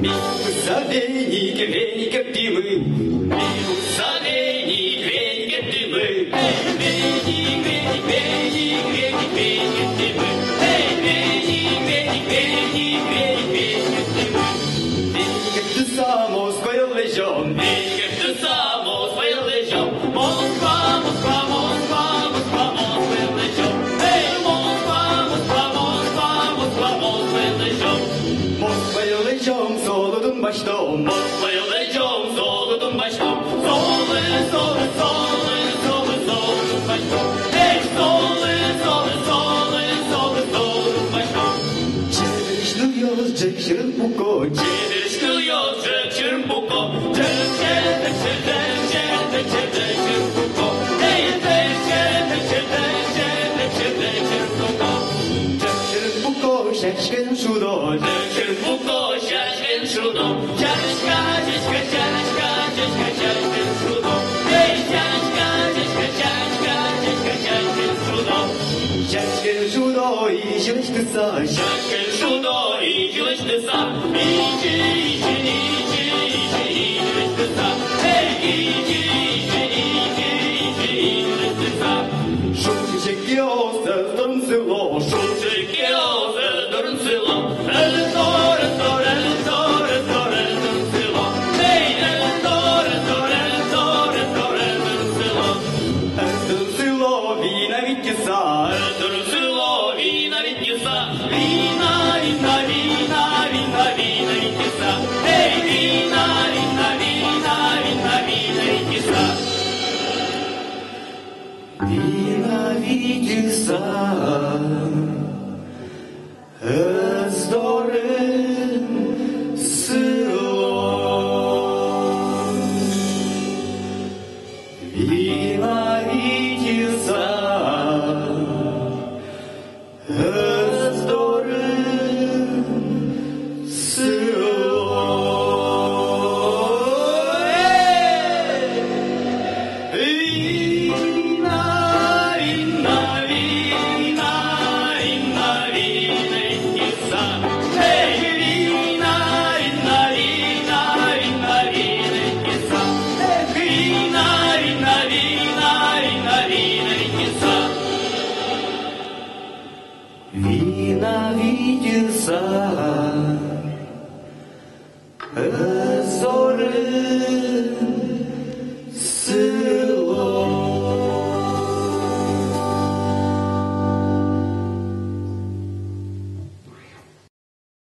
Милуются веники, веники дымы, милуются веники, веники дымы. Эй, веник, веник, веник, веник, веник дымы. Эй, веник, веник, веник, веник, веник дымы. Веник ты само свое лежон, веник ты само свое лежон. Москва, Москва, Москва, Москва, Москва лежон. Эй, Москва, Москва, Москва, Москва, Москва лежон. Москва лежон, солодом баштом, Москва лежон, солодом баштом. Солы, солы, солы, солы, солодом баштом. Эй, солы, солы, солы, солы, солодом баштом. Çevirişliyor çekşirin buko, çevirişliyor çekşirin buko. Çekşirin, çekşirin, çekşirin, çekşirin buko. Ey, çekşirin, çekşirin, çekşirin, çekşirin buko. Çekşirin buko, şeşkin şudo, çekşirin buko, şeşkin şudo. Çeşka, çeşka, çeşka, çeşka, çeşkin şudo. Ey, çeşka, çeşka, çeşka, çeşka, çeşkin şudo. Şeşkin şudo, işin kısa, şeşkin şudo, işin kısa. İçi, içi, içi, içi, işin kısa. Ey, içi, içi, içi, içi, işin kısa. Шум чекіос, дорун село, шум чекіос, дорун село. Елдор, елдор, елдор, елдор, елдор село. Ей, елдор, елдор, елдор, елдор, елдор село. Елдор село, віна відкиса, елдор село, віна відкиса. Віна, віна, віна, віна, віна відкиса. Ей, віна, віна, віна, віна, віна відкиса. Віна відкиса, ездорин село. Віна відкиса, ездорин село. Віна, віна, віна, віна, віна відкиса. Ей, віна, віна, віна, віна, віна відкиса. Віна, віна, віна, віна, віна відкиса. Віна відкиса.